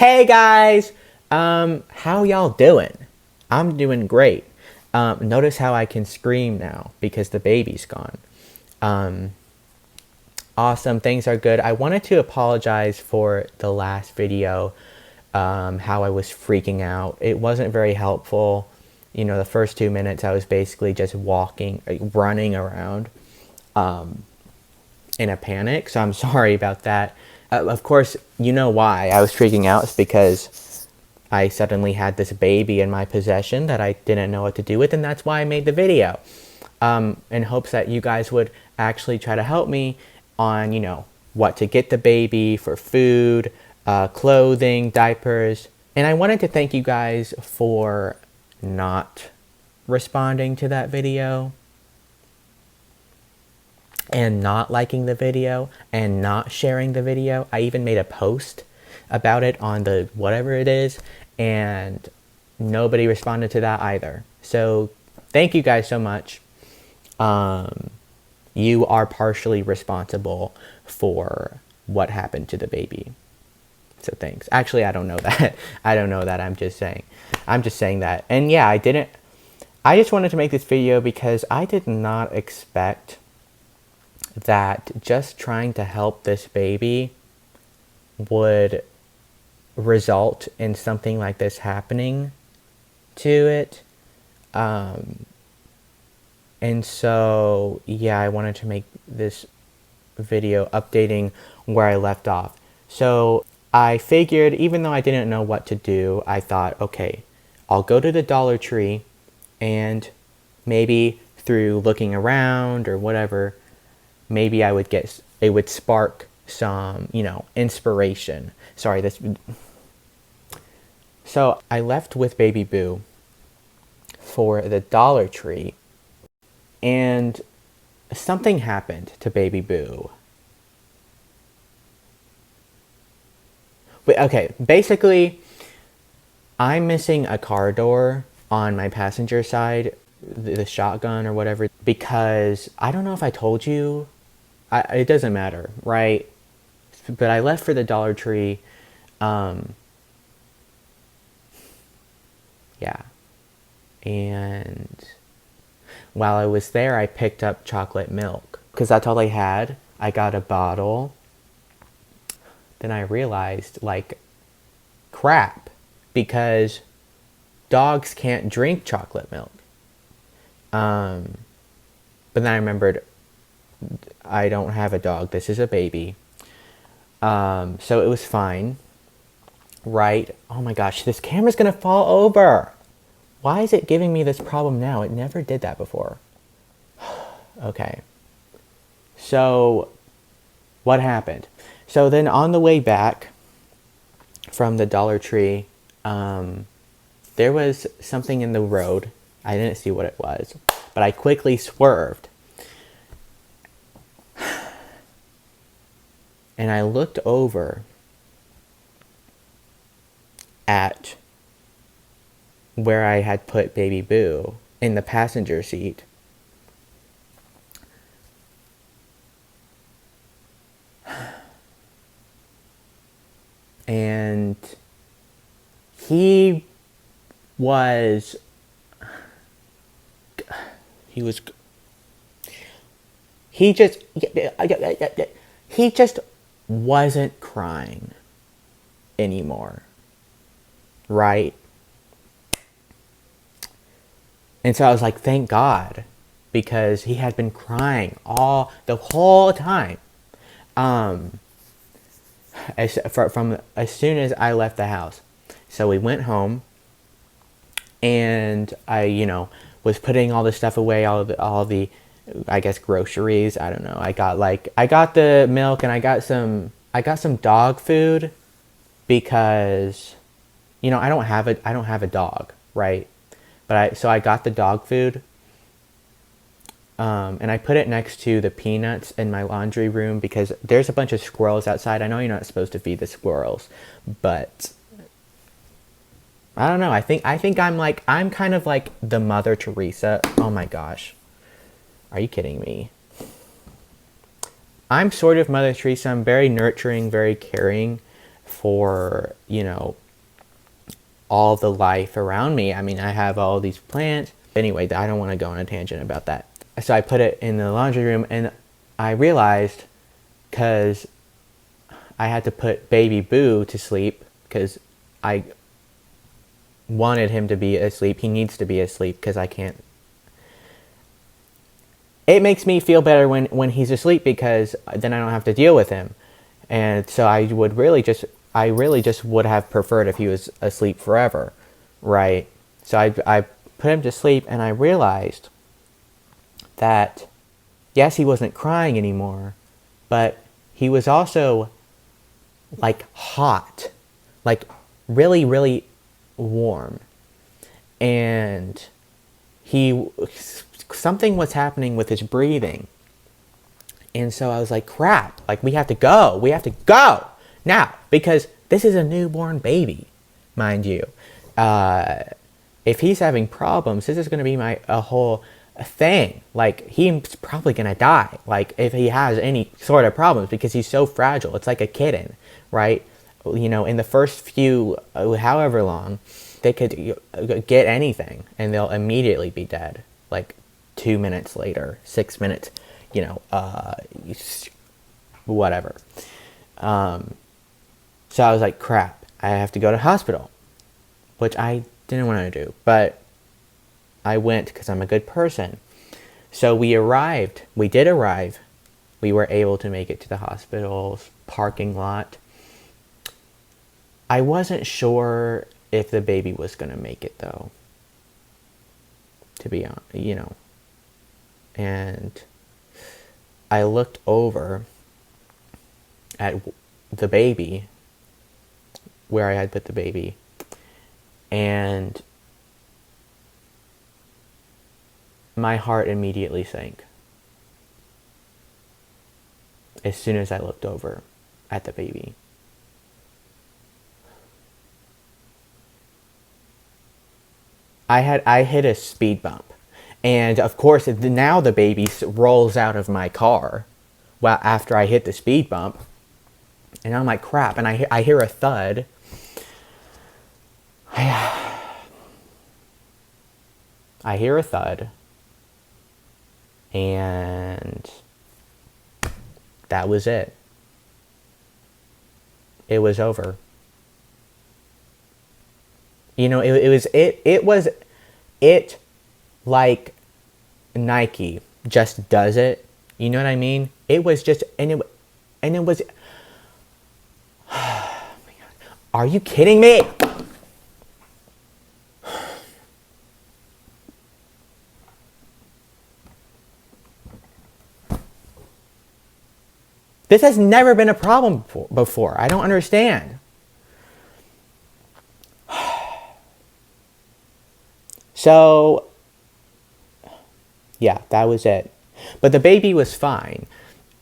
Hey guys! How y'all doing? I'm doing great. Notice how I can scream now because the baby's gone. Um, awesome, things are good. I wanted to apologize for the last video, how I was freaking out. It wasn't very helpful. You know, the first 2 minutes I was basically just running around in a panic, so I'm sorry about that. Of course, you know why I was freaking out. It's because I suddenly had this baby in my possession that I didn't know what to do with, and that's why I made the video. In hopes that you guys would actually try to help me on, what to get the baby for food, clothing, diapers. And I wanted to thank you guys for not responding to that video and not liking the video and not sharing the video. I even made a post about it on the whatever it is, and nobody responded to that either. So thank you guys so much. You are partially responsible for what happened to the baby. So thanks. Actually, I don't know that. I don't know that. I'm just saying that. And yeah, I just wanted to make this video because I did not expect that just trying to help this baby would result in something like this happening to it. And so, yeah, I wanted to make this video updating where I left off. So I figured, even though I didn't know what to do, I thought, okay, I'll go to the Dollar Tree, and maybe through looking around or whatever, maybe it would spark some, inspiration. So I left with Baby Boo for the Dollar Tree, and something happened to Baby Boo. But okay, basically, I'm missing a car door on my passenger side, the shotgun or whatever, because I don't know if I told you, it doesn't matter, right? But I left for the Dollar Tree. Yeah. And while I was there, I picked up chocolate milk because that's all they had. I got a bottle. Then I realized, crap, because dogs can't drink chocolate milk. But then I remembered, I don't have a dog. This is a baby. So it was fine. Right? Oh my gosh, this camera's gonna fall over. Why is it giving me this problem now? It never did that before. Okay. So what happened? So then on the way back from the Dollar Tree, there was something in the road. I didn't see what it was, but I quickly swerved. And I looked over at where I had put Baby Boo in the passenger seat. And he just wasn't crying anymore, right? And so I was like, thank God, because he had been crying the whole time. From as soon as I left the house. So we went home, and I, was putting all the stuff away, all the I guess groceries. I don't know. I got the milk, and I got some dog food because, I don't have a dog, right? So I got the dog food, and I put it next to the peanuts in my laundry room because there's a bunch of squirrels outside. I know you're not supposed to feed the squirrels, but I don't know. I think I'm kind of like the Mother Teresa. Oh my gosh. Are you kidding me? I'm sort of Mother Teresa. I'm very nurturing, very caring for, all the life around me. I mean, I have all these plants. Anyway, I don't want to go on a tangent about that. So I put it in the laundry room, and I realized, because I had to put baby Boo to sleep, because I wanted him to be asleep. He needs to be asleep because I can't. It makes me feel better when he's asleep, because then I don't have to deal with him. And so I really just would have preferred if he was asleep forever, right? So I put him to sleep, and I realized that, yes, he wasn't crying anymore, but he was also like hot, like really, really warm. And something was happening with his breathing. And so I was like, crap, like we have to go now, because this is a newborn baby, mind you. If he's having problems, this is going to be a whole thing. Like, he's probably going to die, like, if he has any sort of problems, because he's so fragile. It's like a kitten, right? In the first few, however long, they could get anything, and they'll immediately be dead, like 2 minutes later, 6 minutes, whatever. So I was like, crap, I have to go to hospital, which I didn't want to do, but I went because I'm a good person. So we did arrive. We were able to make it to the hospital's parking lot. I wasn't sure if the baby was going to make it, though, to be honest, and I looked over at the baby, where I had put the baby, and my heart immediately sank as soon as I looked over at the baby. I hit a speed bump, and of course now the baby rolls out of my car, well, after I hit the speed bump, and I'm like, crap, and I hear a thud. I hear a thud, and that was it. It was over. It was like Nike just does it. You know what I mean? It was just, and it was, oh my God. Are you kidding me? This has never been a problem before. I don't understand. So, yeah, that was it. But the baby was fine,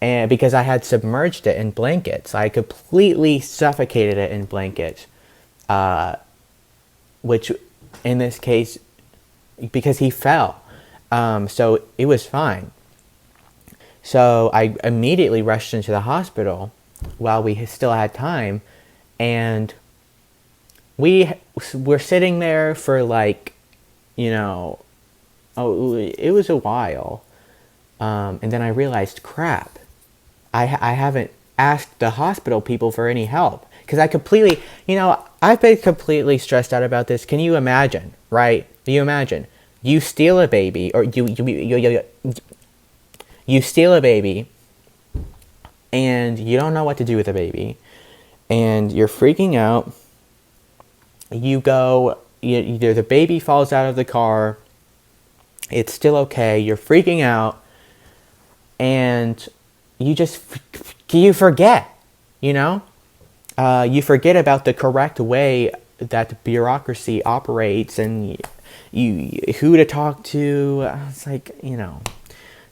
and because I had submerged it in blankets. I completely suffocated it in blankets, which in this case, because he fell, so it was fine. So I immediately rushed into the hospital while we still had time, and we were sitting there for like, it was a while. And then I realized, crap, I haven't asked the hospital people for any help. Because I've been completely stressed out about this. Can you imagine, right? You imagine, you steal a baby, or you steal a baby, and you don't know what to do with the baby, and you're freaking out. The baby falls out of the car. It's still okay. You're freaking out, and you forget, you forget about the correct way that bureaucracy operates, and who to talk to. It's like,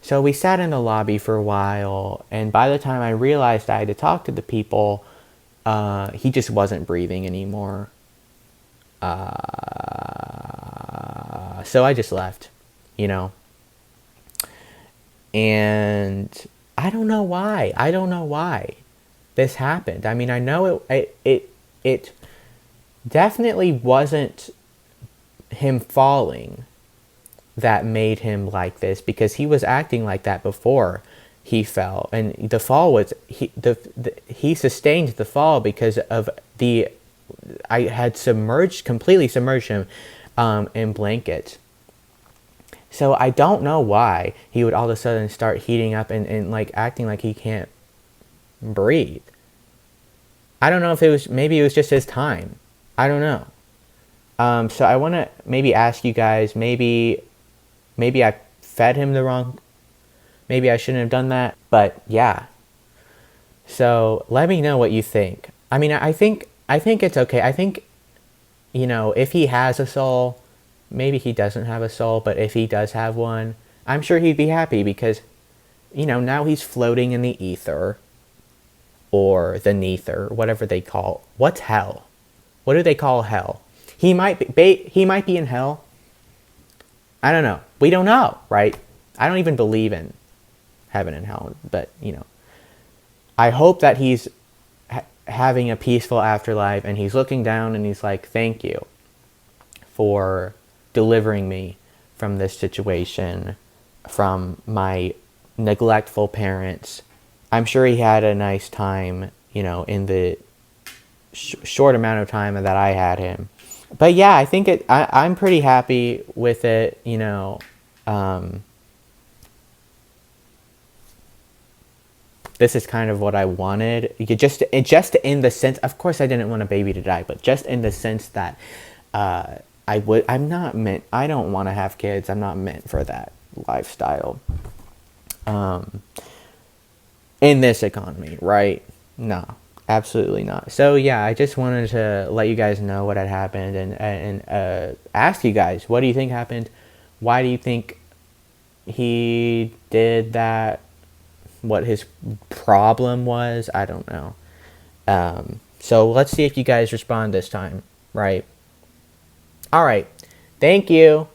So we sat in the lobby for a while, and by the time I realized I had to talk to the people, he just wasn't breathing anymore. So I just left, and I don't know why this happened. I mean, I know it it definitely wasn't him falling that made him like this, because he was acting like that before he fell, and the fall was he sustained the fall because of the I had completely submerged him in blankets. So I don't know why he would all of a sudden start heating up and like acting like he can't breathe. I don't know if maybe it was just his time. I don't know. So I want to maybe ask you guys, maybe I fed him the wrong, maybe I shouldn't have done that, but yeah. So let me know what you think. I mean, I think it's okay. I think, if he has a soul, maybe he doesn't have a soul, but if he does have one, I'm sure he'd be happy because, now he's floating in the ether, or the neether, whatever they call. What's hell? What do they call hell? He might be in hell. I don't know. We don't know, right? I don't even believe in heaven and hell, but I hope that he's having a peaceful afterlife, and he's looking down and he's like, thank you for delivering me from this situation, from my neglectful parents. I'm sure he had a nice time, in the short amount of time that I had him. But yeah, I think I'm pretty happy with it, this is kind of what I wanted. Just in the sense, of course I didn't want a baby to die, but just in the sense that I don't want to have kids. I'm not meant for that lifestyle. In this economy, right? No, absolutely not. So yeah, I just wanted to let you guys know what had happened, and ask you guys, what do you think happened? Why do you think he did that? What his problem was? I don't know. So let's see if you guys respond this time, right? All right. Thank you.